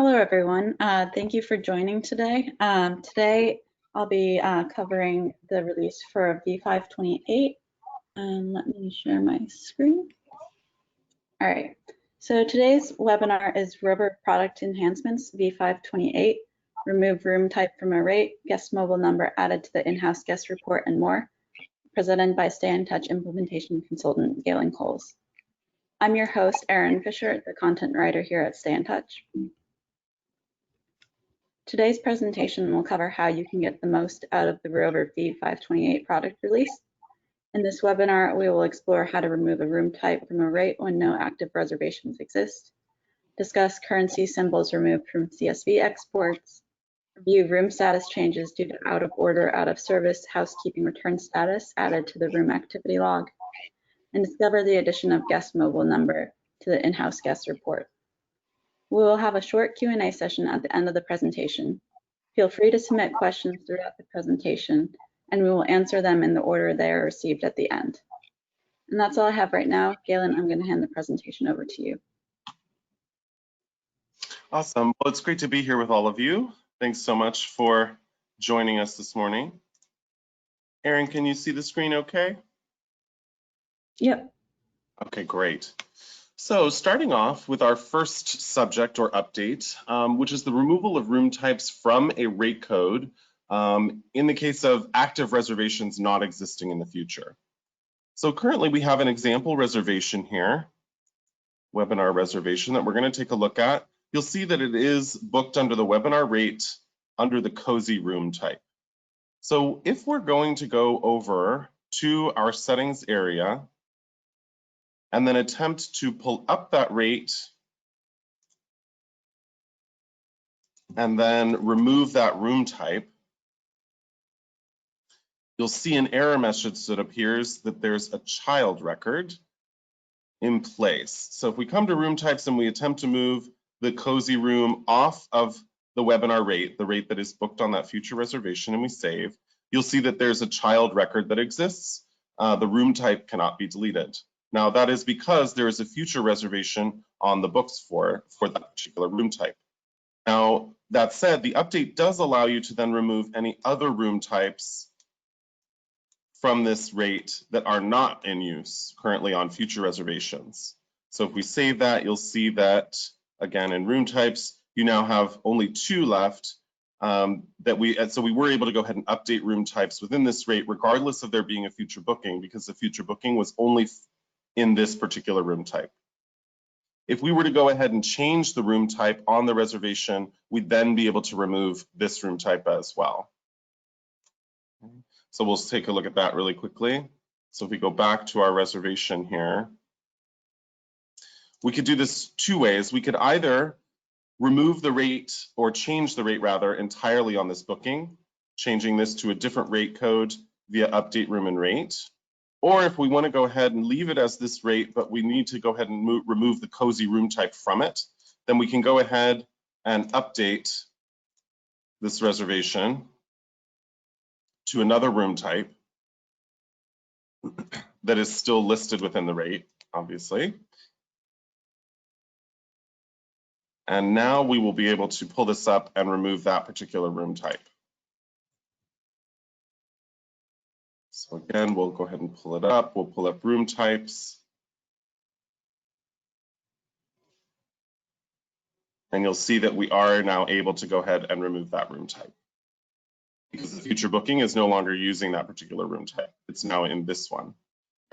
Hello, everyone. Thank you for joining today. Today, I'll be covering the release for v5.28. And let me share my screen. All right. So today's webinar is Rover Product Enhancements v5.28. Remove room type from a rate, guest mobile number added to the in-house guest report, and more. Presented by StayNTouch implementation consultant Galen Coles. I'm your host, Erin Fisher, the content writer here at StayNTouch. Today's presentation will cover how you can get the most out of the Rover v5.28 product release. In this webinar, we will explore how to remove a room type from a rate when no active reservations exist, discuss currency symbols removed from CSV exports, review room status changes due to out of order, out of service, housekeeping return status added to the room activity log, and discover the addition of guest mobile number to the in-house guest report. We will have a short Q&A session at the end of the presentation. Feel free to submit questions throughout the presentation, and we will answer them in the order they are received at the end. And that's all I have right now. Galen, I'm going to hand the presentation over to you. Awesome. Well, it's great to be here with all of you. Thanks so much for joining us this morning. Erin, can you see the screen okay? Yep. Okay, great. So starting off with our first subject or update, which is the removal of room types from a rate code in the case of active reservations not existing in the future. So currently we have an example reservation here, webinar reservation, that we're going to take a look at. You'll see that it is booked under the webinar rate under the cozy room type. So if we're going to go over to our settings area and then attempt to pull up that rate and then remove that room type, you'll see an error message that appears that there's a child record in place. So if we come to room types and we attempt to move the cozy room off of the webinar rate, the rate that is booked on that future reservation, and we save, you'll see that there's a child record that exists. The room type cannot be deleted. Now that is because there is a future reservation on the books for that particular room type. Now that said, the update does allow you to then remove any other room types from this rate that are not in use currently on future reservations. So if we save that, you'll see that again in room types, you now have only 2 left. So we were able to go ahead and update room types within this rate, regardless of there being a future booking, because the future booking was only in this particular room type. If we were to go ahead and change the room type on the reservation, we'd then be able to remove this room type as well. So we'll take a look at that really quickly. So if we go back to our reservation here, we could do this 2 ways. We could either remove the rate, or change the rate rather, entirely on this booking, changing this to a different rate code via update room and rate. Or if we want to go ahead and leave it as this rate, but we need to go ahead and remove the cozy room type from it, then we can go ahead and update this reservation to another room type that is still listed within the rate, obviously. And now we will be able to pull this up and remove that particular room type. So again, we'll go ahead and pull it up. We'll pull up room types. And you'll see that we are now able to go ahead and remove that room type, because the future booking is no longer using that particular room type. It's now in this one.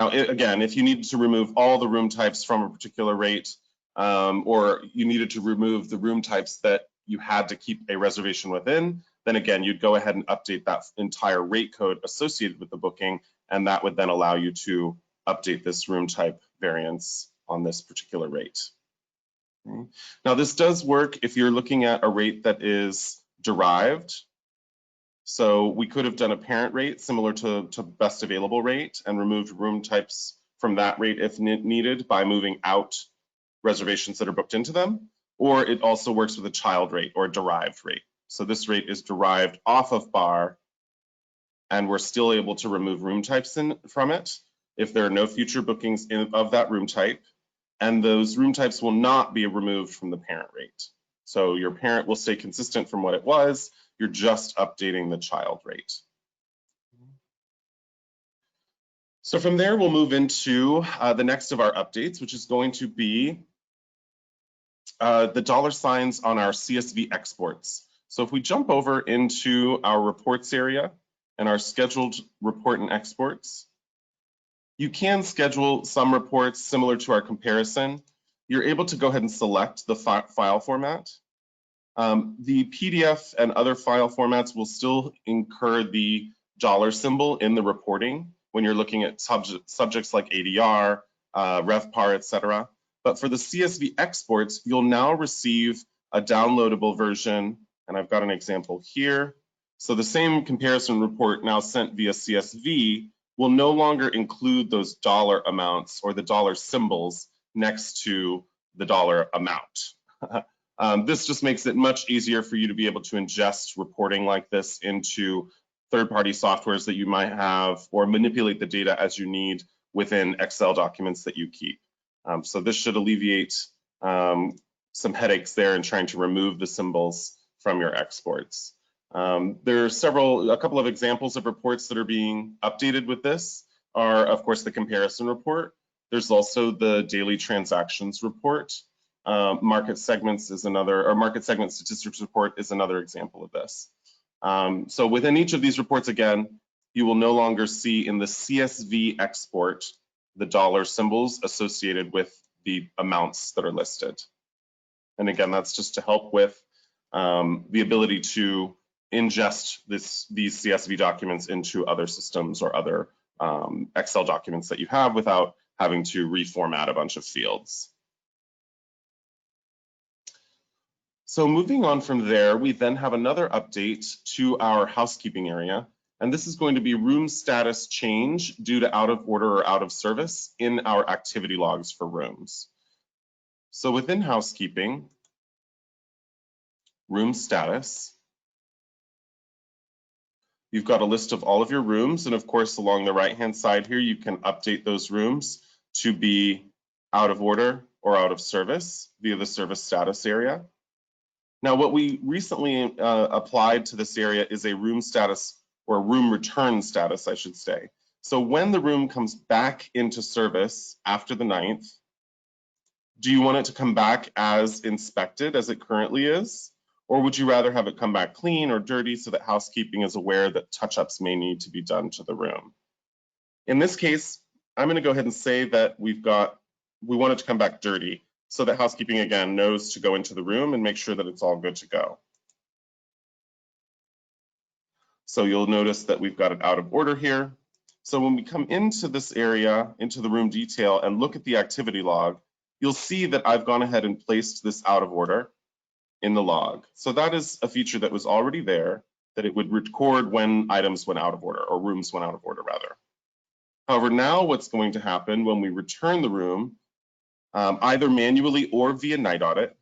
Now, again, if you need to remove all the room types from a particular rate, or you needed to remove the room types that you had to keep a reservation within, then again, you'd go ahead and update that entire rate code associated with the booking, and that would then allow you to update this room type variance on this particular rate. Okay. Now, this does work if you're looking at a rate that is derived. So we could have done a parent rate similar to best available rate and removed room types from that rate if needed by moving out reservations that are booked into them, or it also works with a child rate or a derived rate. So this rate is derived off of bar, and we're still able to remove room types from it if there are no future bookings of that room type, and those room types will not be removed from the parent rate. So your parent will stay consistent from what it was. You're just updating the child rate. So from there, we'll move into the next of our updates, which is going to be the dollar signs on our CSV exports. So if we jump over into our reports area and our scheduled report and exports, you can schedule some reports similar to our comparison. You're able to go ahead and select the file format. The PDF and other file formats will still incur the dollar symbol in the reporting when you're looking at subjects like ADR, RevPAR, etc. But for the CSV exports, you'll now receive a downloadable version, and I've got an example here. So the same comparison report now sent via CSV will no longer include those dollar amounts or the dollar symbols next to the dollar amount. This just makes it much easier for you to be able to ingest reporting like this into third-party softwares that you might have, or manipulate the data as you need within Excel documents that you keep. So this should alleviate some headaches there in trying to remove the symbols from your exports. There are a couple of examples of reports that are being updated with this are, of course, the comparison report. There's also the daily transactions report. Market segments is another, or market segment statistics report is another example of this. So within each of these reports, again, you will no longer see in the CSV export the dollar symbols associated with the amounts that are listed. And again, that's just to help with the ability to ingest these CSV documents into other systems or other Excel documents that you have without having to reformat a bunch of fields. So moving on from there, we then have another update to our housekeeping area, and this is going to be room status change due to out of order or out of service in our activity logs for rooms. So within housekeeping, room status, you've got a list of all of your rooms, and of course along the right-hand side here, you can update those rooms to be out of order or out of service via the service status area. Now, what we recently applied to this area is a room status, or room return status, I should say. So when the room comes back into service after the 9th, do you want it to come back as inspected as it currently is? Or would you rather have it come back clean or dirty so that housekeeping is aware that touch-ups may need to be done to the room? In this case, I'm going to go ahead and say that we want it to come back dirty, so that housekeeping, again, knows to go into the room and make sure that it's all good to go. So you'll notice that we've got it out of order here. So when we come into this area, into the room detail, and look at the activity log, you'll see that I've gone ahead and placed this out of order in the log. So that is a feature that was already there, that it would record when items went out of order, or rooms went out of order, rather. However, now what's going to happen when we return the room, either manually or via night audit.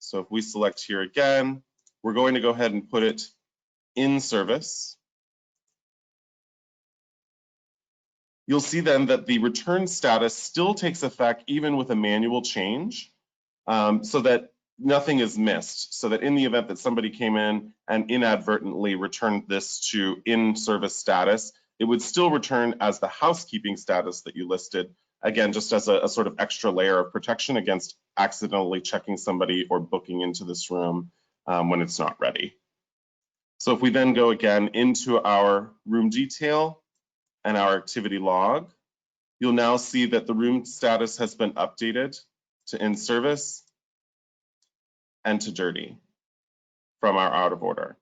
So if we select here again, we're going to go ahead and put it in service. You'll see then that the return status still takes effect even with a manual change, so that nothing is missed. So that in the event that somebody came in and inadvertently returned this to in service status, it would still return as the housekeeping status that you listed. Again, just as a sort of extra layer of protection against accidentally checking somebody or booking into this room when it's not ready. So if we then go again into our room detail and our activity log, you'll now see that the room status has been updated to in service and to dirty from our out of order.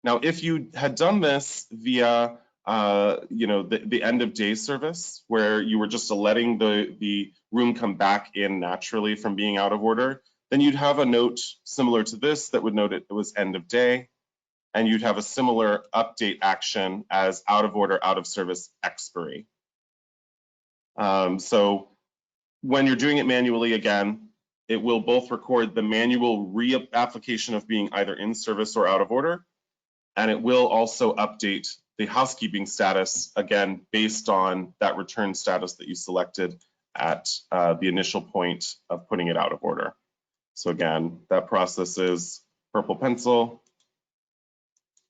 Now, if you had done this via the end of day service, where you were just letting the room come back in naturally from being out of order, then you'd have a note similar to this that would note it was end of day, and you'd have a similar update action as out of order, out of service expiry. So when you're doing it manually, again, it will both record the manual reapplication of being either in service or out of order, and it will also update the housekeeping status, again, based on that return status that you selected at the initial point of putting it out of order. So again, that process is purple pencil,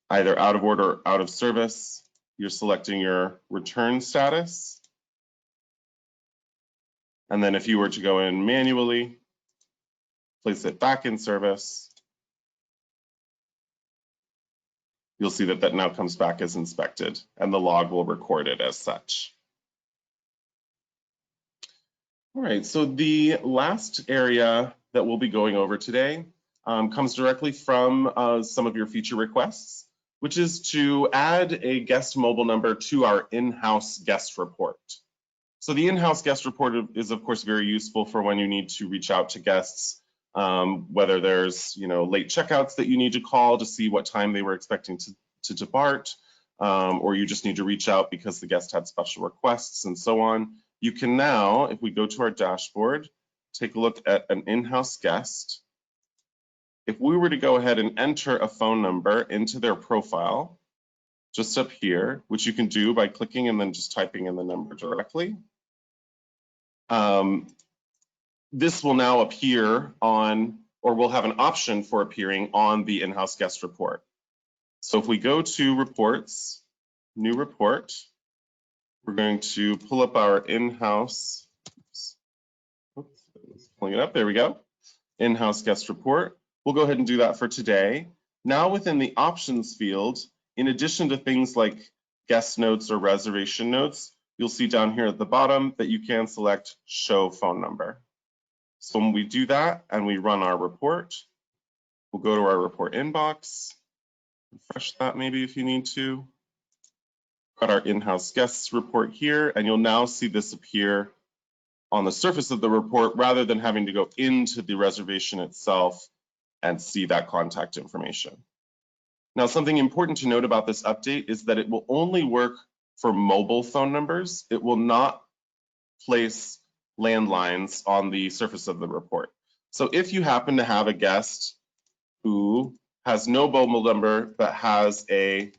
either out of order or out of service. You're selecting your return status. And then if you were to go in manually, place it back in service, you'll see that that now comes back as inspected, and the log will record it as such. All right, so the last area that we'll be going over today comes directly from some of your feature requests, which is to add a guest mobile number to our in-house guest report. So the in-house guest report is, of course, very useful for when you need to reach out to guests, whether there's late checkouts that you need to call to see what time they were expecting to depart, or you just need to reach out because the guest had special requests and so on. You can now, if we go to our dashboard, take a look at an in-house guest. If we were to go ahead and enter a phone number into their profile, just up here, which you can do by clicking and then just typing in the number directly, this will now appear on, or we'll have an option for appearing on the in-house guest report. So if we go to reports, new report, we're going to pull up our in-house, pulling it up, there we go, in-house guest report. We'll go ahead and do that for today. Now within the options field, in addition to things like guest notes or reservation notes, you'll see down here at the bottom that you can select show phone number. So when we do that and we run our report, we'll go to our report inbox, refresh that maybe if you need to. Got our in-house guests report here, and you'll now see this appear on the surface of the report rather than having to go into the reservation itself and see that contact information. Now, something important to note about this update is that it will only work for mobile phone numbers. It will not place landlines on the surface of the report. So if you happen to have a guest who has no mobile number but has a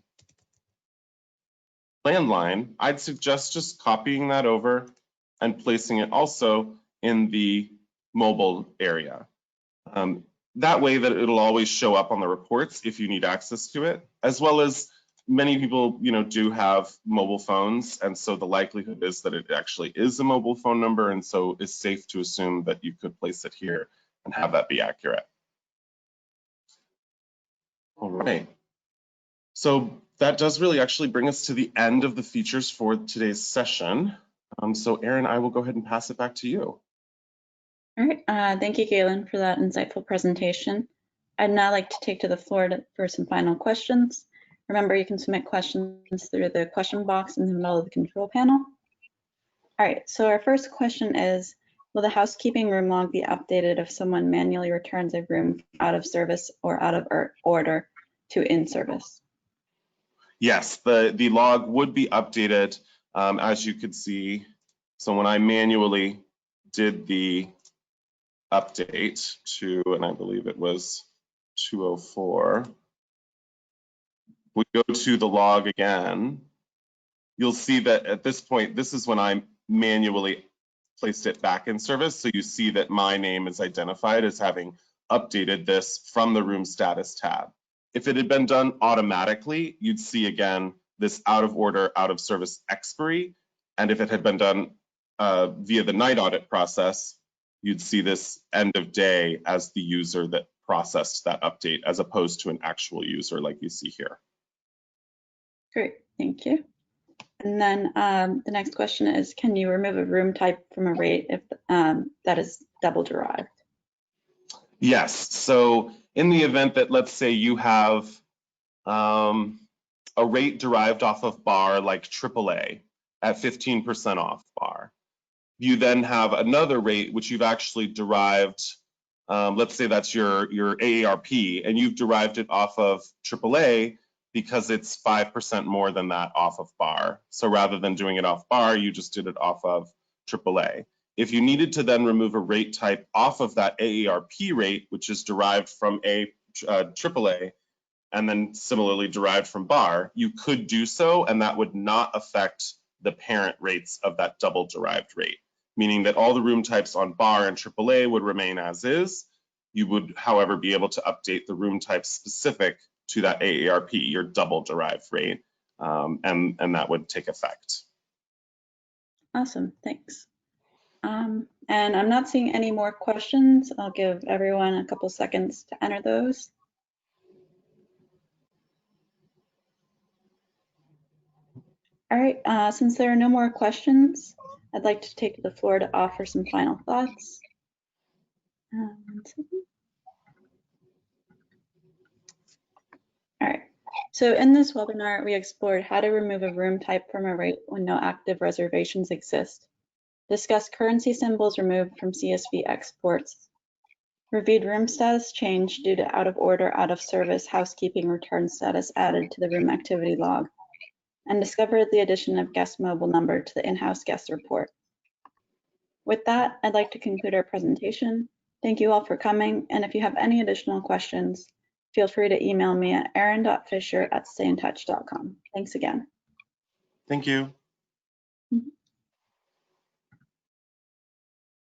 landline, I'd suggest just copying that over and placing it also in the mobile area. That way that it'll always show up on the reports if you need access to it, as well as many people do have mobile phones, and so the likelihood is that it actually is a mobile phone number, and so it's safe to assume that you could place it here and have that be accurate. All right, so that does really actually bring us to the end of the features for today's session. So Erin, I will go ahead and pass it back to you. All right, thank you, Galen, for that insightful presentation. I'd now like to take to the floor for some final questions. Remember, you can submit questions through the question box in the middle of the control panel. All right, so our first question is, will the housekeeping room log be updated if someone manually returns a room out of service or out of order to in service? Yes, the log would be updated, as you could see. So when I manually did the update to, and I believe it was 204, we go to the log again, you'll see that at this point, this is when I manually placed it back in service. So you see that my name is identified as having updated this from the room status tab. If it had been done automatically, you'd see again this out of order, out of service expiry. And if it had been done via the night audit process, you'd see this end of day as the user that processed that update, as opposed to an actual user like you see here. Great, thank you. And then the next question is, can you remove a room type from a rate if that is double derived? Yes, so in the event that, let's say you have a rate derived off of bar like AAA at 15% off bar, you then have another rate which you've actually derived, let's say that's your AARP, and you've derived it off of AAA because it's 5% more than that off of bar. So rather than doing it off bar, you just did it off of AAA. If you needed to then remove a rate type off of that AARP rate, which is derived from AAA, and then similarly derived from bar, you could do so, and that would not affect the parent rates of that double derived rate, meaning that all the room types on bar and AAA would remain as is, You would, however, be able to update the room type specific to that AARP, your double derived rate, and that would take effect. Awesome, thanks. And I'm not seeing any more questions. I'll give everyone a couple seconds to enter those. All right, since there are no more questions, I'd like to take the floor to offer some final thoughts. All right, so in this webinar, we explored how to remove a room type from a rate when no active reservations exist, discussed currency symbols removed from CSV exports, reviewed room status change due to out of order, out of service, housekeeping return status added to the room activity log, and discovered the addition of guest mobile number to the in-house guest report. With that, I'd like to conclude our presentation. Thank you all for coming, and if you have any additional questions, feel free to email me at erin.fisher@StayInTouch.com. Thanks again. Thank you.